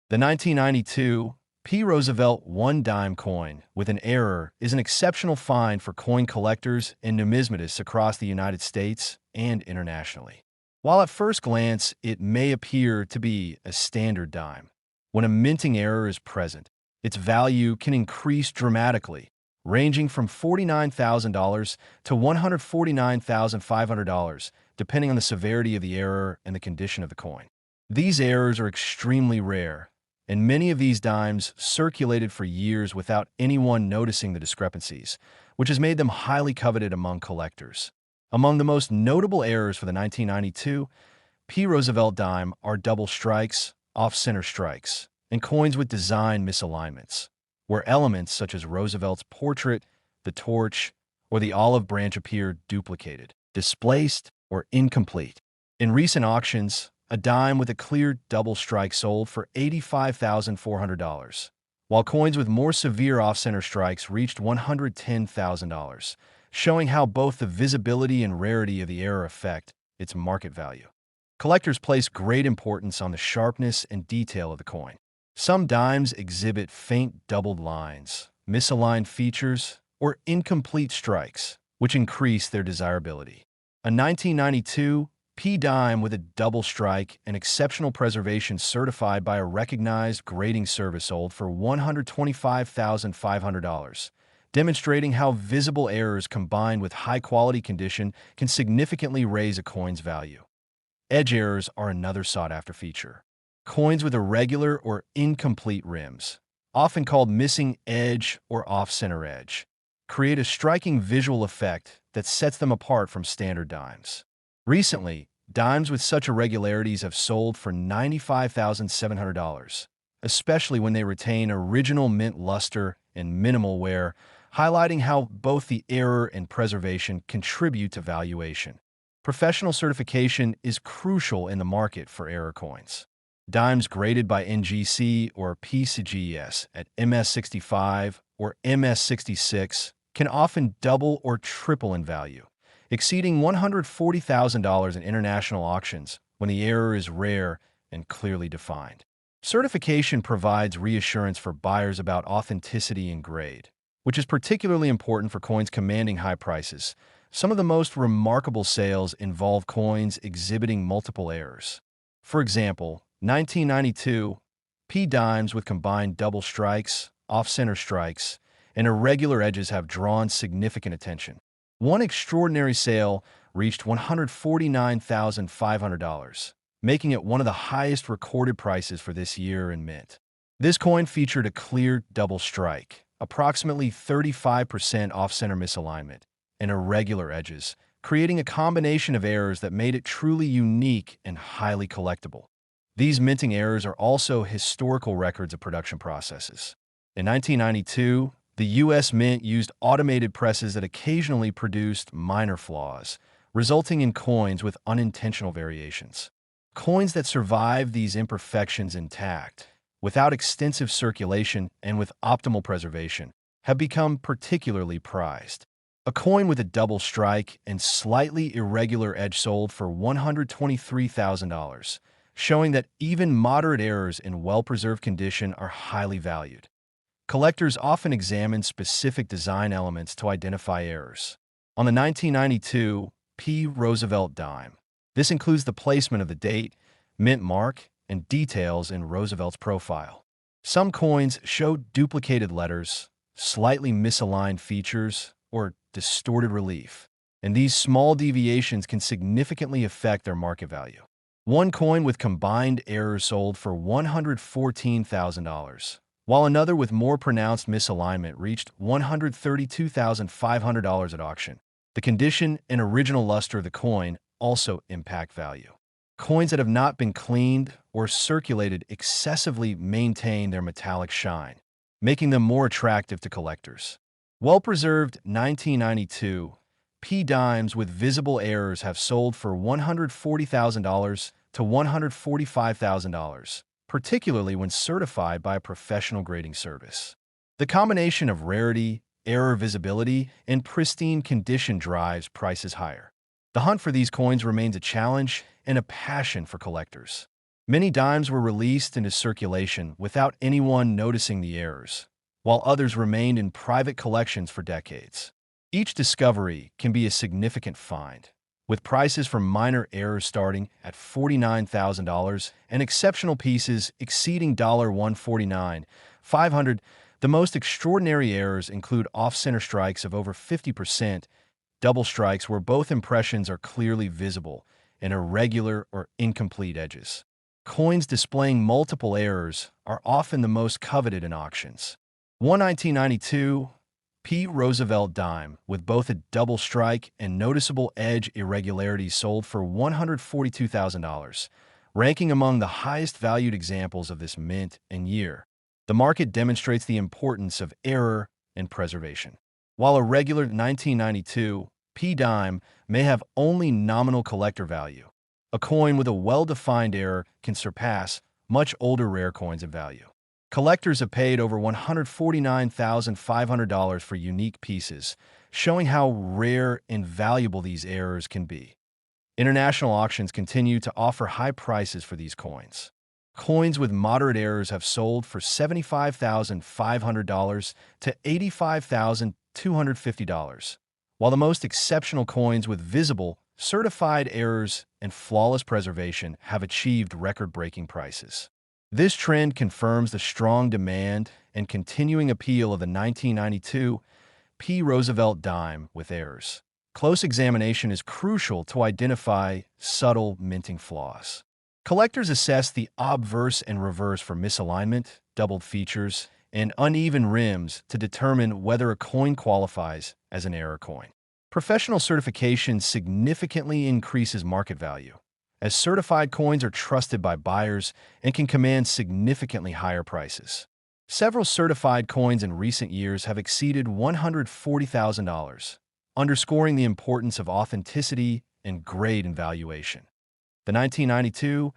The 1992 P. Roosevelt one-dime coin with an error is an exceptional find for coin collectors and numismatists across the United States and internationally. While at first glance it may appear to be a standard dime, when a minting error is present, its value can increase dramatically, ranging from $49,000 to $149,500, depending on the severity of the error and the condition of the coin. These errors are extremely rare, and many of these dimes circulated for years without anyone noticing the discrepancies, which has made them highly coveted among collectors. Among the most notable errors for the 1992 P. Roosevelt dime are double strikes, off-center strikes, and coins with design misalignments, where elements such as Roosevelt's portrait, the torch, or the olive branch appear duplicated, displaced, or incomplete. In recent auctions, a dime with a clear double strike sold for $85,400, while coins with more severe off-center strikes reached $110,000, showing how both the visibility and rarity of the error affect its market value. Collectors place great importance on the sharpness and detail of the coin. Some dimes exhibit faint doubled lines, misaligned features, or incomplete strikes, which increase their desirability. A 1992 P dime with a double strike and exceptional preservation certified by a recognized grading service sold for $125,500, demonstrating how visible errors combined with high-quality condition can significantly raise a coin's value. Edge errors are another sought-after feature. Coins with irregular or incomplete rims, often called missing edge or off-center edge, create a striking visual effect that sets them apart from standard dimes. Recently, dimes with such irregularities have sold for $95,700, especially when they retain original mint luster and minimal wear, highlighting how both the error and preservation contribute to valuation. Professional certification is crucial in the market for error coins. Dimes graded by NGC or PCGS at MS65 or MS66 can often double or triple in value, exceeding $140,000 in international auctions when the error is rare and clearly defined. Certification provides reassurance for buyers about authenticity and grade, which is particularly important for coins commanding high prices. Some of the most remarkable sales involve coins exhibiting multiple errors. For example, 1992 P dimes with combined double strikes, off-center strikes, and irregular edges have drawn significant attention. One extraordinary sale reached $149,500, making it one of the highest recorded prices for this year in mint. This coin featured a clear double strike, approximately 35% off-center misalignment, and irregular edges, creating a combination of errors that made it truly unique and highly collectible. These minting errors are also historical records of production processes. In 1992, the U.S. Mint used automated presses that occasionally produced minor flaws, resulting in coins with unintentional variations. Coins that survive these imperfections intact, without extensive circulation and with optimal preservation, have become particularly prized. A coin with a double strike and slightly irregular edge sold for $123,000, showing that even moderate errors in well-preserved condition are highly valued. Collectors often examine specific design elements to identify errors. On the 1992 P. Roosevelt dime, this includes the placement of the date, mint mark, and details in Roosevelt's profile. Some coins show duplicated letters, slightly misaligned features, or distorted relief, and these small deviations can significantly affect their market value. One coin with combined errors sold for $114,000, while another with more pronounced misalignment reached $132,500 at auction. The condition and original luster of the coin also impact value. Coins that have not been cleaned or circulated excessively maintain their metallic shine, making them more attractive to collectors. Well-preserved 1992 P dimes with visible errors have sold for $140,000 to $145,000, particularly when certified by a professional grading service. The combination of rarity, error visibility, and pristine condition drives prices higher. The hunt for these coins remains a challenge and a passion for collectors. Many dimes were released into circulation without anyone noticing the errors, while others remained in private collections for decades. Each discovery can be a significant find, with prices for minor errors starting at $49,000 and exceptional pieces exceeding $149,500. The most extraordinary errors include off-center strikes of over 50%, double strikes where both impressions are clearly visible, and irregular or incomplete edges. Coins displaying multiple errors are often the most coveted in auctions. One 1992 P. Roosevelt dime with both a double strike and noticeable edge irregularities sold for $142,000, ranking among the highest valued examples of this mint and year. The market demonstrates the importance of error and preservation. While a regular 1992 P dime may have only nominal collector value, a coin with a well-defined error can surpass much older rare coins in value. Collectors have paid over $149,500 for unique pieces, showing how rare and valuable these errors can be. International auctions continue to offer high prices for these coins. Coins with moderate errors have sold for $75,500 to $85,250, while the most exceptional coins with visible, certified errors and flawless preservation have achieved record-breaking prices. This trend confirms the strong demand and continuing appeal of the 1992 P. Roosevelt dime with errors. Close examination is crucial to identify subtle minting flaws. Collectors assess the obverse and reverse for misalignment, doubled features, and uneven rims to determine whether a coin qualifies as an error coin. Professional certification significantly increases market value, as certified coins are trusted by buyers and can command significantly higher prices. Several certified coins in recent years have exceeded $140,000, underscoring the importance of authenticity and grade in valuation. The 1992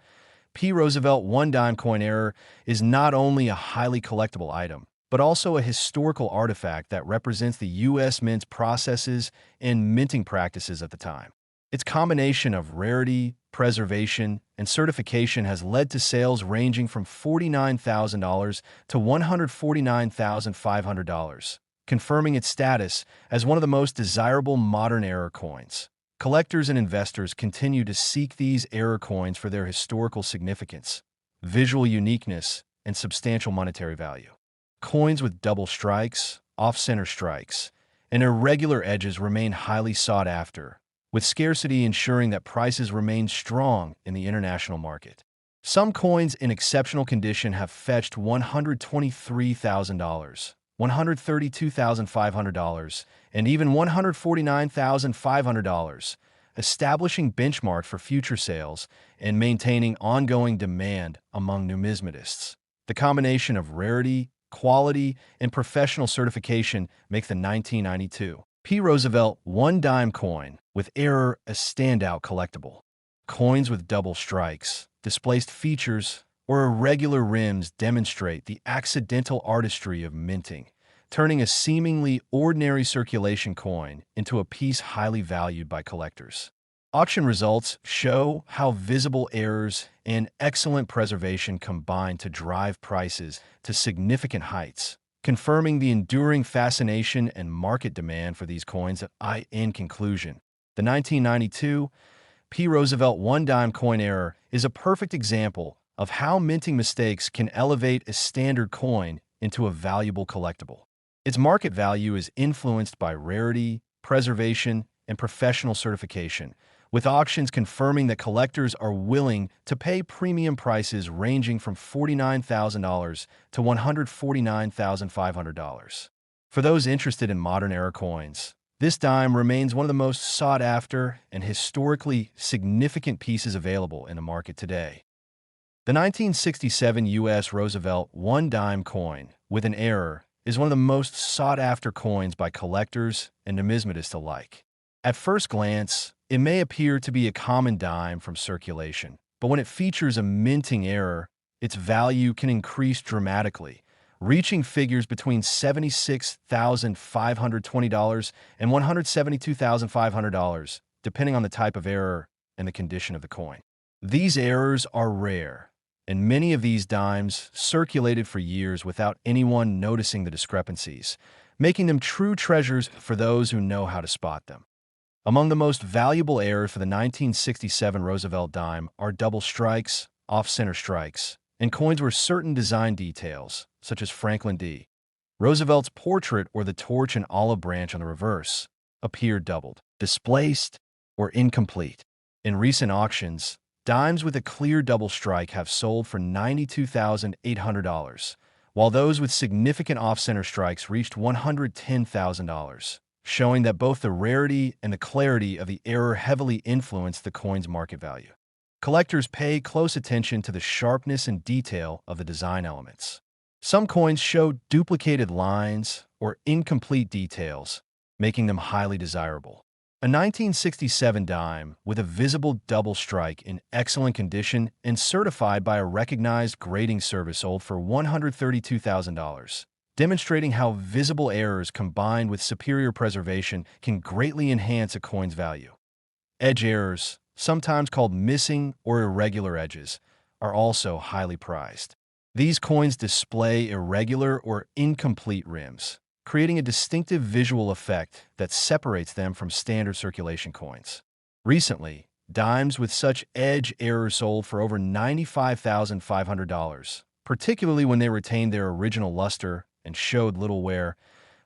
P. Roosevelt one-dime coin error is not only a highly collectible item, but also a historical artifact that represents the U.S. Mint's processes and minting practices at the time. Its combination of rarity, preservation, and certification has led to sales ranging from $49,000 to $149,500, confirming its status as one of the most desirable modern error coins. Collectors and investors continue to seek these error coins for their historical significance, visual uniqueness, and substantial monetary value. Coins with double strikes, off-center strikes, and irregular edges remain highly sought after, with scarcity ensuring that prices remain strong in the international market. Some coins in exceptional condition have fetched $123,000, $132,500, and even $149,500, establishing benchmarks for future sales and maintaining ongoing demand among numismatists. The combination of rarity, quality, and professional certification make the 1992 P. Roosevelt one-dime coin with error a standout collectible. Coins with double strikes, displaced features, or irregular rims demonstrate the accidental artistry of minting, turning a seemingly ordinary circulation coin into a piece highly valued by collectors. Auction results show how visible errors and excellent preservation combine to drive prices to significant heights, confirming the enduring fascination and market demand for these coins. In conclusion, the 1992 P. Roosevelt one-dime coin error is a perfect example of how minting mistakes can elevate a standard coin into a valuable collectible. Its market value is influenced by rarity, preservation, and professional certification, with auctions confirming that collectors are willing to pay premium prices ranging from $49,000 to $149,500. For those interested in modern era coins, this dime remains one of the most sought-after and historically significant pieces available in the market today. The 1967 U.S. Roosevelt one-dime coin with an error is one of the most sought-after coins by collectors and numismatists alike. At first glance, it may appear to be a common dime from circulation, but when it features a minting error, its value can increase dramatically, reaching figures between $76,520 and $172,500, depending on the type of error and the condition of the coin. These errors are rare, and many of these dimes circulated for years without anyone noticing the discrepancies, making them true treasures for those who know how to spot them. Among the most valuable errors for the 1967 Roosevelt dime are double strikes, off-center strikes, and coins where certain design details, such as Franklin D. Roosevelt's portrait or the torch and olive branch on the reverse, appear doubled, displaced, or incomplete. In recent auctions, dimes with a clear double strike have sold for $92,800, while those with significant off-center strikes reached $110,000, showing that both the rarity and the clarity of the error heavily influence the coin's market value. Collectors pay close attention to the sharpness and detail of the design elements. Some coins show duplicated lines or incomplete details, making them highly desirable. A 1967 dime with a visible double strike in excellent condition and certified by a recognized grading service sold for $132,000, demonstrating how visible errors combined with superior preservation can greatly enhance a coin's value. Edge errors, sometimes called missing or irregular edges, are also highly prized. These coins display irregular or incomplete rims, creating a distinctive visual effect that separates them from standard circulation coins. Recently, dimes with such edge errors sold for over $95,500, particularly when they retained their original luster and showed little wear.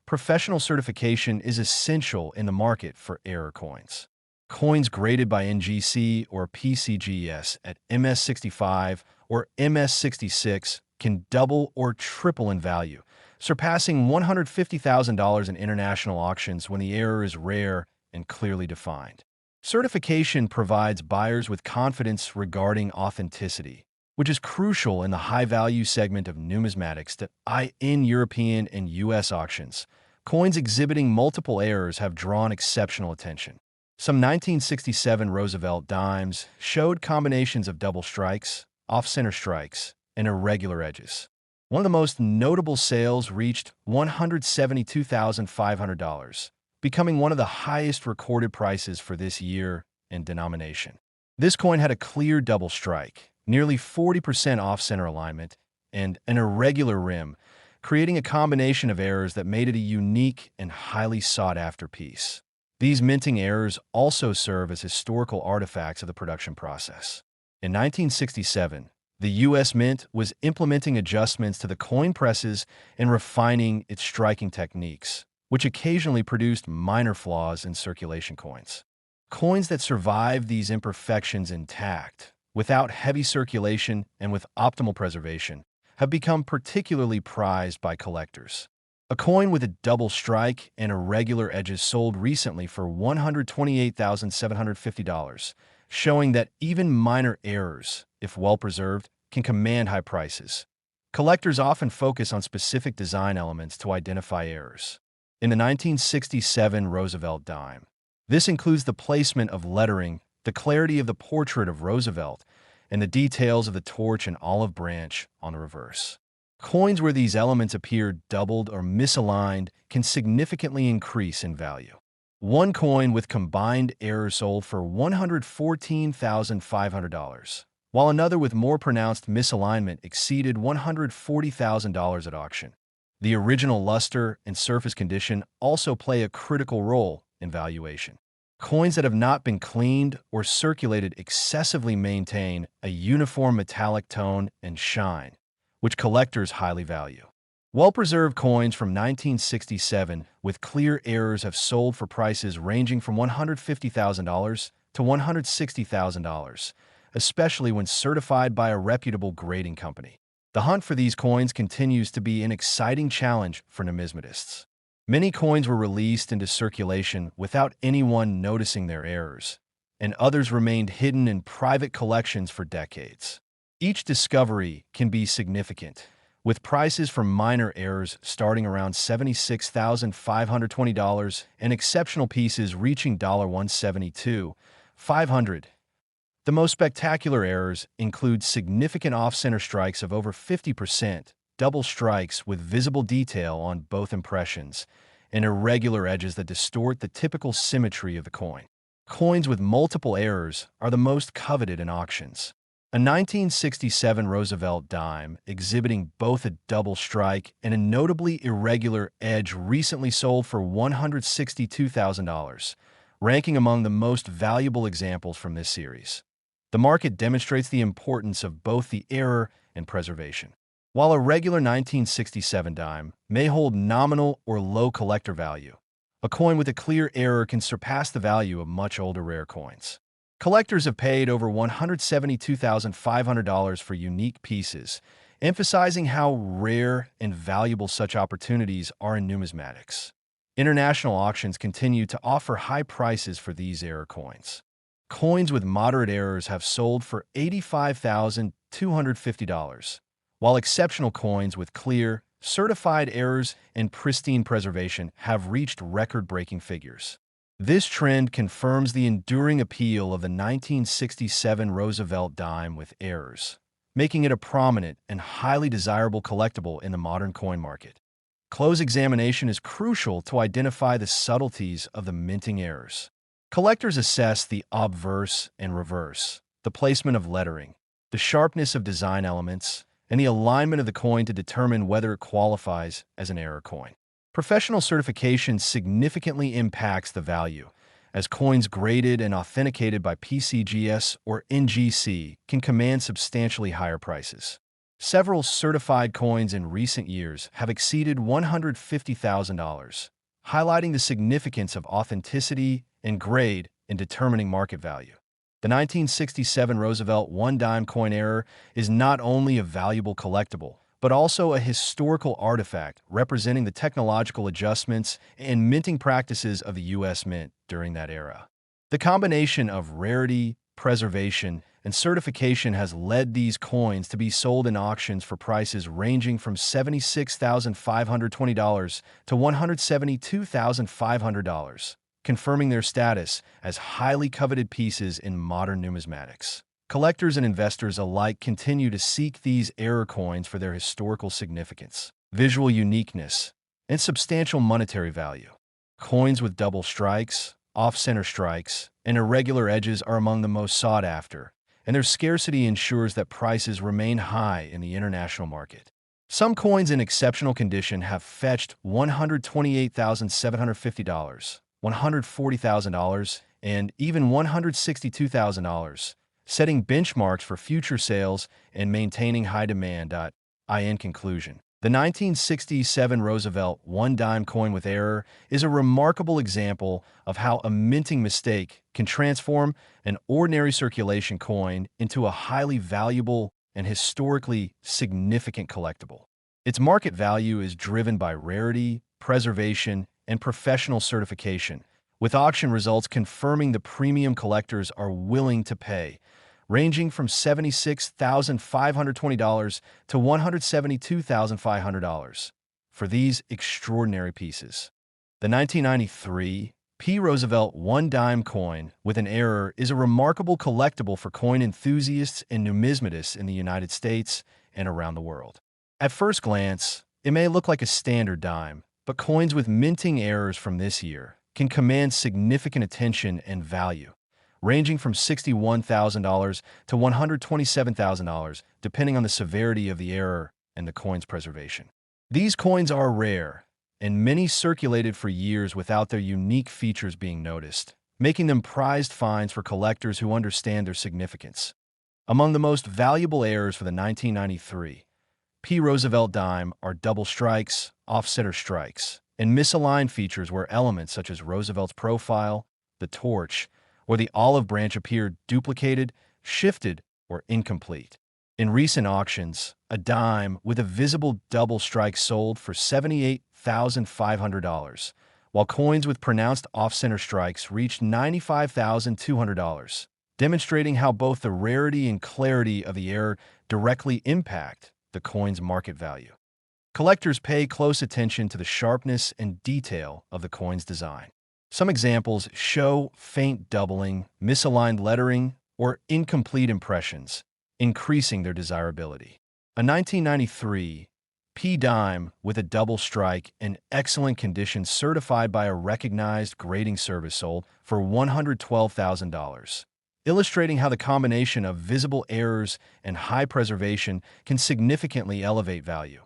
Professional certification is essential in the market for error coins. Coins graded by NGC or PCGS at MS65 or MS66 can double or triple in value, surpassing $150,000 in international auctions when the error is rare and clearly defined. Certification provides buyers with confidence regarding authenticity, which is crucial in the high-value segment of numismatics that in European and U.S. auctions. Coins exhibiting multiple errors have drawn exceptional attention. Some 1967 Roosevelt dimes showed combinations of double strikes, off-center strikes, and irregular edges. One of the most notable sales reached $172,500, becoming one of the highest recorded prices for this year and denomination. This coin had a clear double strike, nearly 40% off-center alignment, and an irregular rim, creating a combination of errors that made it a unique and highly sought-after piece. These minting errors also serve as historical artifacts of the production process. In 1967, the U.S. Mint was implementing adjustments to the coin presses and refining its striking techniques, which occasionally produced minor flaws in circulation coins. Coins that survived these imperfections intact, without heavy circulation and with optimal preservation, have become particularly prized by collectors. A coin with a double strike and irregular edges sold recently for $128,750, showing that even minor errors, if well-preserved, can command high prices. Collectors often focus on specific design elements to identify errors. In the 1967 Roosevelt dime, this includes the placement of lettering, the clarity of the portrait of Roosevelt, and the details of the torch and olive branch on the reverse. Coins where these elements appear doubled or misaligned can significantly increase in value. One coin with combined errors sold for $114,500, while another with more pronounced misalignment exceeded $140,000 at auction. The original luster and surface condition also play a critical role in valuation. Coins that have not been cleaned or circulated excessively maintain a uniform metallic tone and shine, which collectors highly value. Well-preserved coins from 1967 with clear errors have sold for prices ranging from $150,000 to $160,000, especially when certified by a reputable grading company. The hunt for these coins continues to be an exciting challenge for numismatists. Many coins were released into circulation without anyone noticing their errors, and others remained hidden in private collections for decades. Each discovery can be significant, with prices for minor errors starting around $76,520 and exceptional pieces reaching $172,500. The most spectacular errors include significant off-center strikes of over 50%, double strikes with visible detail on both impressions, and irregular edges that distort the typical symmetry of the coin. Coins with multiple errors are the most coveted in auctions. A 1967 Roosevelt dime exhibiting both a double strike and a notably irregular edge recently sold for $162,000, ranking among the most valuable examples from this series. The market demonstrates the importance of both the error and preservation. While a regular 1967 dime may hold nominal or low collector value, a coin with a clear error can surpass the value of much older rare coins. Collectors have paid over $172,500 for unique pieces, emphasizing how rare and valuable such opportunities are in numismatics. International auctions continue to offer high prices for these error coins. Coins with moderate errors have sold for $85,250, while exceptional coins with clear, certified errors and pristine preservation have reached record-breaking figures. This trend confirms the enduring appeal of the 1967 Roosevelt dime with errors, making it a prominent and highly desirable collectible in the modern coin market. Close examination is crucial to identify the subtleties of the minting errors. Collectors assess the obverse and reverse, the placement of lettering, the sharpness of design elements, and the alignment of the coin to determine whether it qualifies as an error coin. Professional certification significantly impacts the value, as coins graded and authenticated by PCGS or NGC can command substantially higher prices. Several certified coins in recent years have exceeded $150,000, highlighting the significance of authenticity and grade in determining market value. The 1967 Roosevelt one-dime coin error is not only a valuable collectible, but also a historical artifact representing the technological adjustments and minting practices of the U.S. Mint during that era. The combination of rarity, preservation, and certification has led these coins to be sold in auctions for prices ranging from $76,520 to $172,500, confirming their status as highly coveted pieces in modern numismatics. Collectors and investors alike continue to seek these error coins for their historical significance, visual uniqueness, and substantial monetary value. Coins with double strikes, off-center strikes, and irregular edges are among the most sought after, and their scarcity ensures that prices remain high in the international market. Some coins in exceptional condition have fetched $128,750, $140,000, and even $162,000, setting benchmarks for future sales and maintaining high demand. In conclusion, the 1967 Roosevelt one-dime coin with error is a remarkable example of how a minting mistake can transform an ordinary circulation coin into a highly valuable and historically significant collectible. Its market value is driven by rarity, preservation, and professional certification, with auction results confirming the premium collectors are willing to pay, ranging from $76,520 to $172,500 for these extraordinary pieces. The 1993 P. Roosevelt one-dime coin with an error is a remarkable collectible for coin enthusiasts and numismatists in the United States and around the world. At first glance, it may look like a standard dime, but coins with minting errors from this year can command significant attention and value, ranging from $61,000 to $127,000, depending on the severity of the error and the coin's preservation. These coins are rare, and many circulated for years without their unique features being noticed, making them prized finds for collectors who understand their significance. Among the most valuable errors for the 1993 P. Roosevelt dime are double strikes, off-center strikes, and misaligned features where elements such as Roosevelt's profile, the torch, or the olive branch appear duplicated, shifted, or incomplete. In recent auctions, a dime with a visible double strike sold for $78,500, while coins with pronounced off-center strikes reached $95,200, demonstrating how both the rarity and clarity of the error directly impact the coin's market value. Collectors pay close attention to the sharpness and detail of the coin's design. Some examples show faint doubling, misaligned lettering, or incomplete impressions, increasing their desirability. A 1993 P dime with a double strike in excellent condition certified by a recognized grading service sold for $112,000, illustrating how the combination of visible errors and high preservation can significantly elevate value.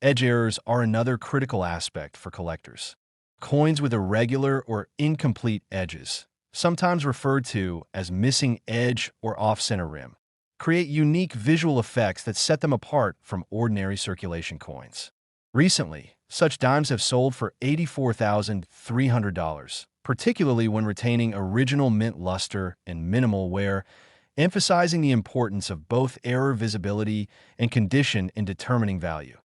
Edge errors are another critical aspect for collectors. Coins with irregular or incomplete edges, sometimes referred to as missing edge or off-center rim, create unique visual effects that set them apart from ordinary circulation coins. Recently, such dimes have sold for $84,300, particularly when retaining original mint luster and minimal wear, emphasizing the importance of both error visibility and condition in determining value.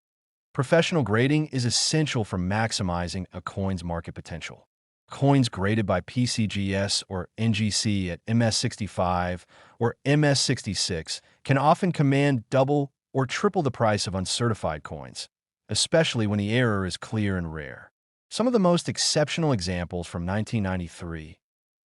Professional grading is essential for maximizing a coin's market potential. Coins graded by PCGS or NGC at MS65 or MS66 can often command double or triple the price of uncertified coins, especially when the error is clear and rare. Some of the most exceptional examples from 1993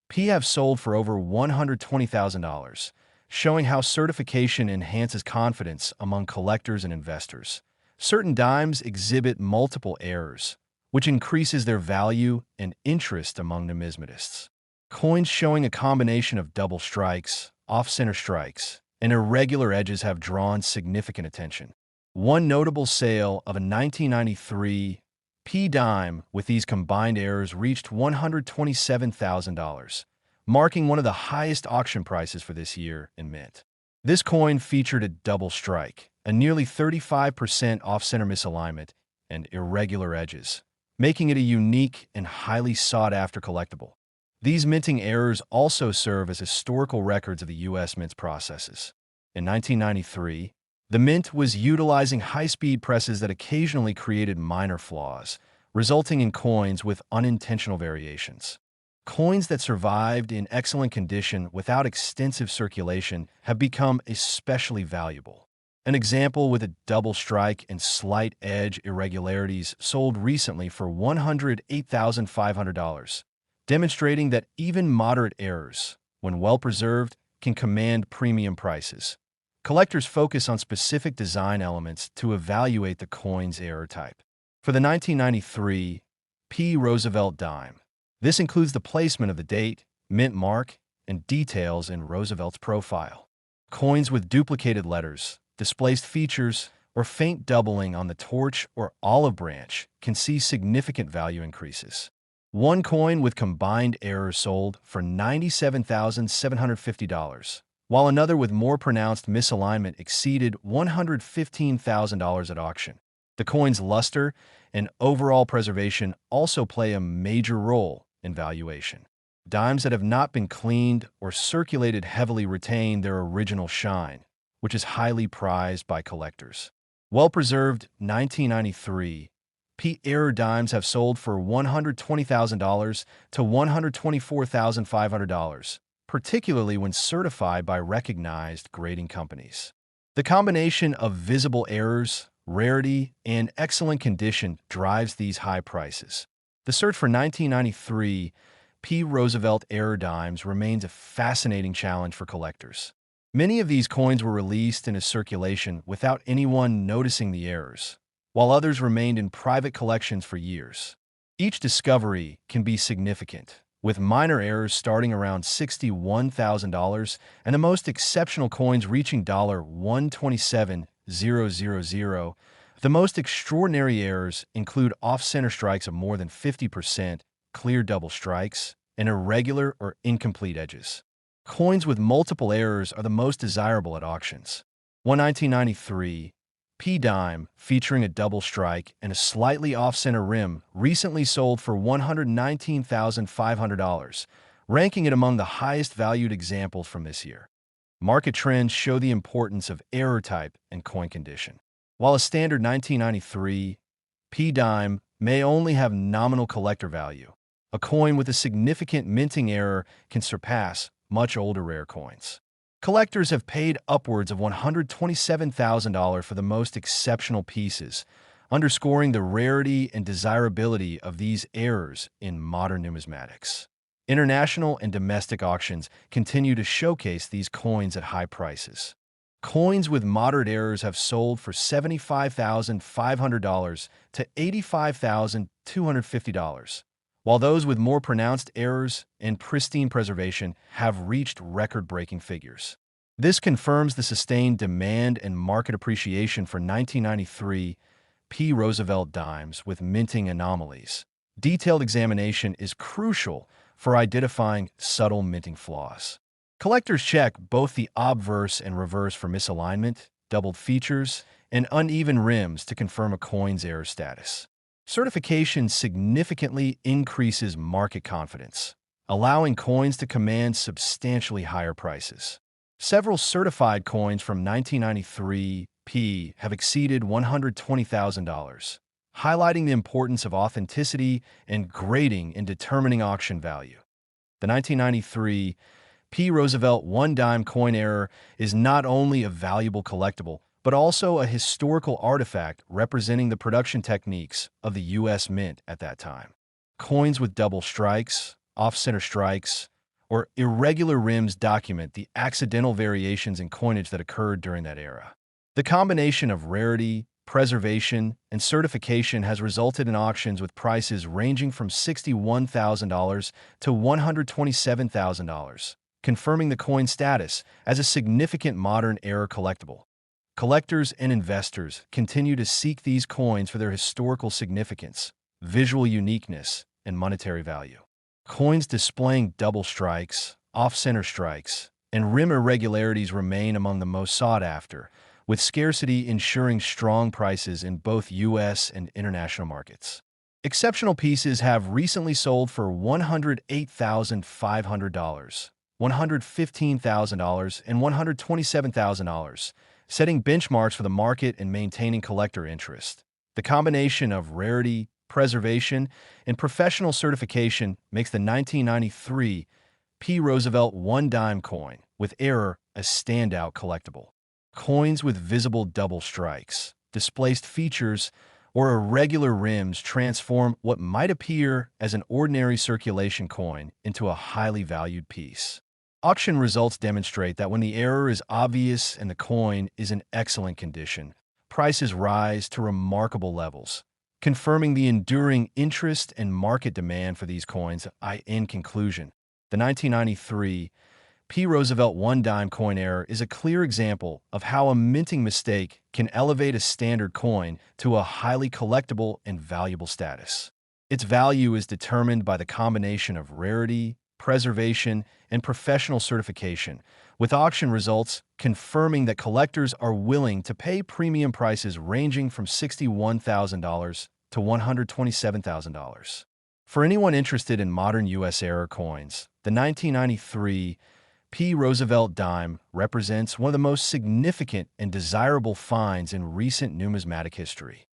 P have sold for over $120,000, showing how certification enhances confidence among collectors and investors. Certain dimes exhibit multiple errors, which increases their value and interest among numismatists. Coins showing a combination of double strikes, off-center strikes, and irregular edges have drawn significant attention. One notable sale of a 1993 P dime with these combined errors reached $127,000, marking one of the highest auction prices for this year in mint. This coin featured a double strike, a nearly 35% off-center misalignment, and irregular edges, making it a unique and highly sought-after collectible. These minting errors also serve as historical records of the U.S. Mint's processes. In 1993, the Mint was utilizing high-speed presses that occasionally created minor flaws, resulting in coins with unintentional variations. Coins that survived in excellent condition without extensive circulation have become especially valuable. An example with a double strike and slight edge irregularities sold recently for $108,500, demonstrating that even moderate errors, when well-preserved, can command premium prices. Collectors focus on specific design elements to evaluate the coin's error type. For the 1993 P. Roosevelt dime, this includes the placement of the date, mint mark, and details in Roosevelt's profile. Coins with duplicated letters, displaced features, or faint doubling on the torch or olive branch can see significant value increases. One coin with combined errors sold for $97,750, while another with more pronounced misalignment exceeded $115,000 at auction. The coin's luster and overall preservation also play a major role in valuation. Dimes that have not been cleaned or circulated heavily retain their original shine, which is highly prized by collectors. Well-preserved 1993 P error dimes have sold for $120,000 to $124,500, particularly when certified by recognized grading companies. The combination of visible errors, rarity, and excellent condition drives these high prices. The search for 1993 P. Roosevelt error dimes remains a fascinating challenge for collectors. Many of these coins were released into circulation without anyone noticing the errors, while others remained in private collections for years. Each discovery can be significant, with minor errors starting around $61,000 and the most exceptional coins reaching $127,000. The most extraordinary errors include off-center strikes of more than 50%, clear double strikes, and irregular or incomplete edges. Coins with multiple errors are the most desirable at auctions. One 1993 P dime featuring a double strike and a slightly off-center rim recently sold for $119,500, ranking it among the highest valued examples from this year. Market trends show the importance of error type and coin condition. While a standard 1993 P dime may only have nominal collector value, a coin with a significant minting error can surpass much older rare coins. Collectors have paid upwards of $127,000 for the most exceptional pieces, underscoring the rarity and desirability of these errors in modern numismatics. International and domestic auctions continue to showcase these coins at high prices. Coins with moderate errors have sold for $75,500 to $85,250, while those with more pronounced errors and pristine preservation have reached record-breaking figures. This confirms the sustained demand and market appreciation for 1993 P. Roosevelt dimes with minting anomalies. Detailed examination is crucial for identifying subtle minting flaws. Collectors check both the obverse and reverse for misalignment, doubled features, and uneven rims to confirm a coin's error status. Certification significantly increases market confidence, allowing coins to command substantially higher prices. Several certified coins from 1993 P have exceeded $120,000, highlighting the importance of authenticity and grading in determining auction value. The 1993 P. Roosevelt one-dime coin error is not only a valuable collectible, but also a historical artifact representing the production techniques of the U.S. Mint at that time. Coins with double strikes, off-center strikes, or irregular rims document the accidental variations in coinage that occurred during that era. The combination of rarity, preservation, and certification has resulted in auctions with prices ranging from $61,000 to $127,000, confirming the coin's status as a significant modern era collectible. Collectors and investors continue to seek these coins for their historical significance, visual uniqueness, and monetary value. Coins displaying double strikes, off-center strikes, and rim irregularities remain among the most sought after, with scarcity ensuring strong prices in both U.S. and international markets. Exceptional pieces have recently sold for $108,500, $115,000, and $127,000, setting benchmarks for the market and maintaining collector interest. The combination of rarity, preservation, and professional certification makes the 1993 P. Roosevelt one-dime coin with error a standout collectible. Coins with visible double strikes, displaced features, or irregular rims transform what might appear as an ordinary circulation coin into a highly valued piece. Auction results demonstrate that when the error is obvious and the coin is in excellent condition, prices rise to remarkable levels, confirming the enduring interest and market demand for these coins. In conclusion, the 1993 P. Roosevelt one-dime coin error is a clear example of how a minting mistake can elevate a standard coin to a highly collectible and valuable status. Its value is determined by the combination of rarity, preservation, and professional certification, with auction results confirming that collectors are willing to pay premium prices ranging from $61,000 to $127,000. For anyone interested in modern U.S. era coins, the 1993 P. Roosevelt dime represents one of the most significant and desirable finds in recent numismatic history.